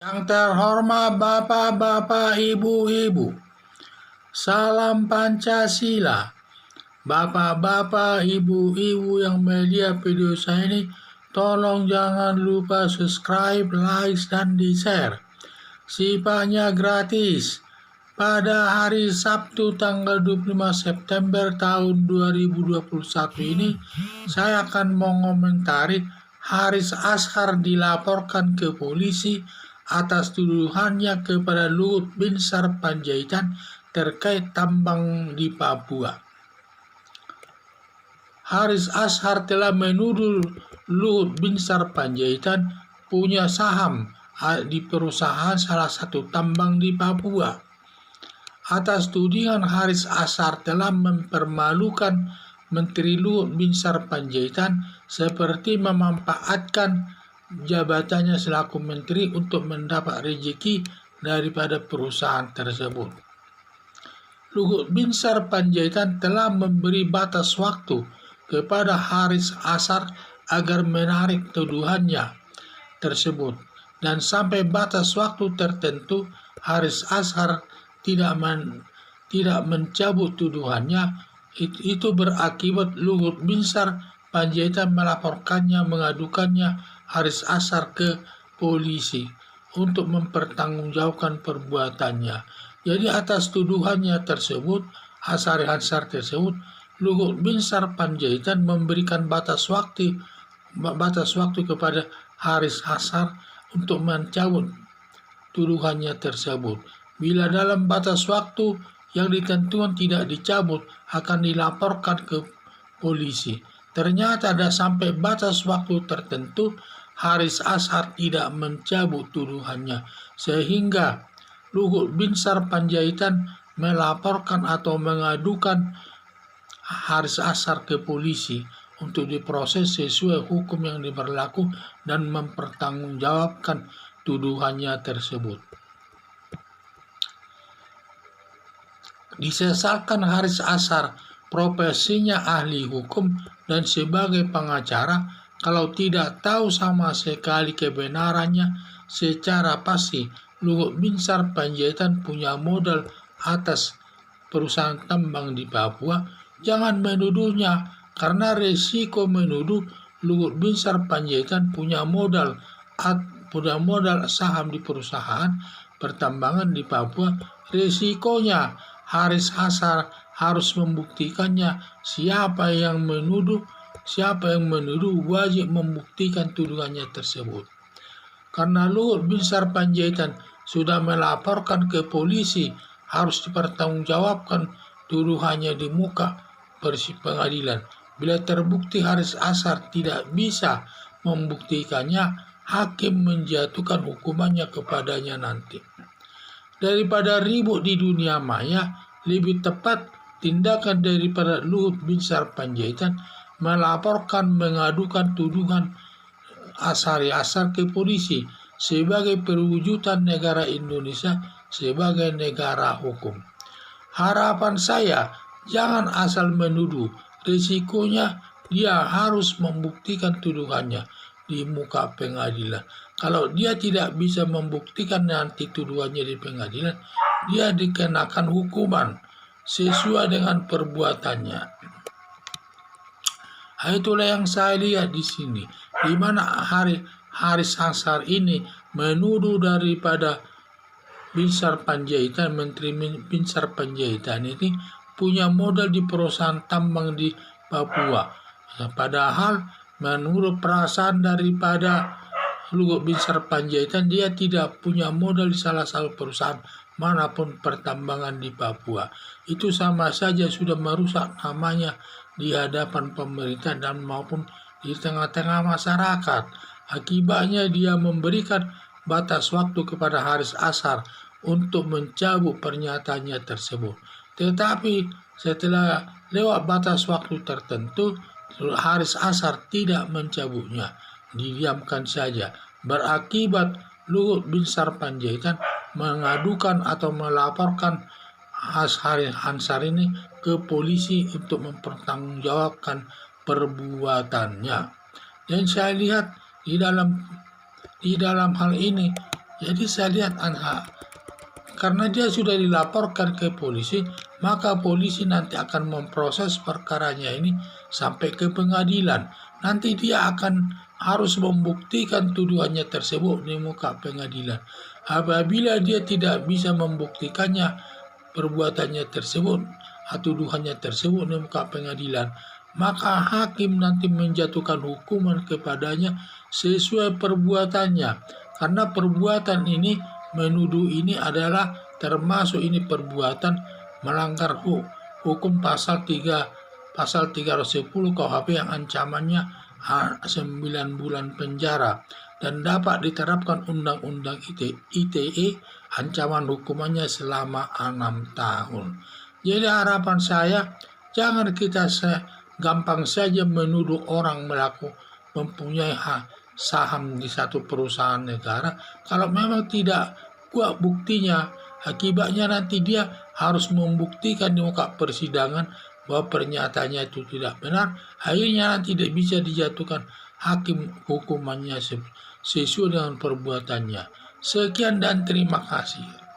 Yang terhormat Bapak-bapak, Ibu-ibu, salam Pancasila. Bapak-bapak, Ibu-ibu yang melihat video saya ini, tolong jangan lupa subscribe, like, dan di-share. Sifatnya gratis. Pada hari Sabtu tanggal 25 September tahun 2021 ini, saya akan mengomentari Haris Azhar dilaporkan ke polisi atas tuduhannya kepada Luhut Binsar Panjaitan terkait tambang di Papua. Haris Azhar telah menuduh Luhut Binsar Panjaitan punya saham di perusahaan salah satu tambang di Papua. Atas tudingan Haris Azhar telah mempermalukan Menteri Luhut Binsar Panjaitan seperti memanfaatkan jabatannya selaku menteri untuk mendapat rezeki daripada perusahaan tersebut. Luhut Binsar Panjaitan telah memberi batas waktu kepada Haris Azhar agar menarik tuduhannya tersebut, dan sampai batas waktu tertentu Haris Azhar tidak mencabut tuduhannya. Itu berakibat Luhut Binsar Panjaitan mengadukannya Haris Azhar ke polisi untuk mempertanggungjawabkan perbuatannya. Jadi atas tuduhannya tersebut, Haris Azhar tersebut, Luhut Binsar Panjaitan memberikan batas waktu kepada Haris Azhar untuk mencabut tuduhannya tersebut. Bila dalam batas waktu yang ditentukan tidak dicabut, akan dilaporkan ke polisi. Ternyata ada sampai batas waktu tertentu Haris Azhar tidak mencabut tuduhannya, sehingga Luhut Binsar Panjaitan melaporkan atau mengadukan Haris Azhar ke polisi untuk diproses sesuai hukum yang berlaku dan mempertanggungjawabkan tuduhannya tersebut. Disesalkan Haris Azhar profesinya ahli hukum dan sebagai pengacara, kalau tidak tahu sama sekali kebenarannya secara pasti Luhut Binsar Panjaitan punya modal atas perusahaan tambang di Papua, jangan menuduhnya, karena resiko menuduh Luhut Binsar Panjaitan punya modal saham di perusahaan pertambangan di Papua. Resikonya Haris Azhar harus membuktikannya. Siapa yang menuduh wajib membuktikan tuduhannya tersebut. Karena Luhut Binsar Panjaitan sudah melaporkan ke polisi, harus dipertanggungjawabkan tuduhannya di muka pengadilan. Bila terbukti Haris Azhar tidak bisa membuktikannya, hakim menjatuhkan hukumannya kepadanya nanti. Daripada ribut di dunia maya, lebih tepat tindakan daripada Luhut Binsar Panjaitan mengadukan tuduhan Haris Azhar ke polisi sebagai perwujudan negara Indonesia sebagai negara hukum. Harapan saya, jangan asal menuduh. Risikonya dia harus membuktikan tuduhannya di muka pengadilan. Kalau dia tidak bisa membuktikan nanti tuduhannya di pengadilan, dia dikenakan hukuman sesuai dengan perbuatannya. Itulah yang saya lihat di sini, di mana Haris Azhar ini menuduh daripada Binsar Panjaitan, Menteri Binsar Panjaitan ini punya modal di perusahaan tambang di Papua. Padahal menurut perasaan daripada Luhut Binsar Panjaitan, dia tidak punya modal di salah satu perusahaan manapun pertambangan di Papua. Itu sama saja sudah merusak namanya di hadapan pemerintah dan maupun di tengah-tengah masyarakat. Akibatnya dia memberikan batas waktu kepada Haris Azhar untuk mencabut pernyataannya tersebut. Tetapi setelah lewat batas waktu tertentu, Haris Azhar tidak mencabutnya, didiamkan saja. Berakibat Luhut Binsar Panjaitan mengadukan atau melaporkan Haris Azhar ini ke polisi untuk mempertanggungjawabkan perbuatannya. Dan saya lihat di dalam hal ini Jadi saya lihat karena dia sudah dilaporkan ke polisi, maka polisi nanti akan memproses perkaranya ini sampai ke pengadilan. Nanti dia akan harus membuktikan tuduhannya tersebut di muka pengadilan. Apabila dia tidak bisa membuktikannya, perbuatannya tersebut atau tuduhannya tersebut di muka pengadilan, maka hakim nanti menjatuhkan hukuman kepadanya sesuai perbuatannya. Karena perbuatan ini, menuduh ini adalah termasuk ini perbuatan melanggar hukum pasal 310 KUHP yang ancamannya 9 bulan penjara dan dapat diterapkan undang-undang ITE ancaman hukumannya selama 6 tahun. Jadi harapan saya, jangan kita gampang saja menuduh orang mempunyai saham di satu perusahaan negara kalau memang tidak kuat buktinya. Akibatnya nanti dia harus membuktikan di muka persidangan bahwa pernyataannya itu tidak benar. Akhirnya nanti tidak bisa dijatuhkan hakim hukumannya sesuai dengan perbuatannya. Sekian dan terima kasih.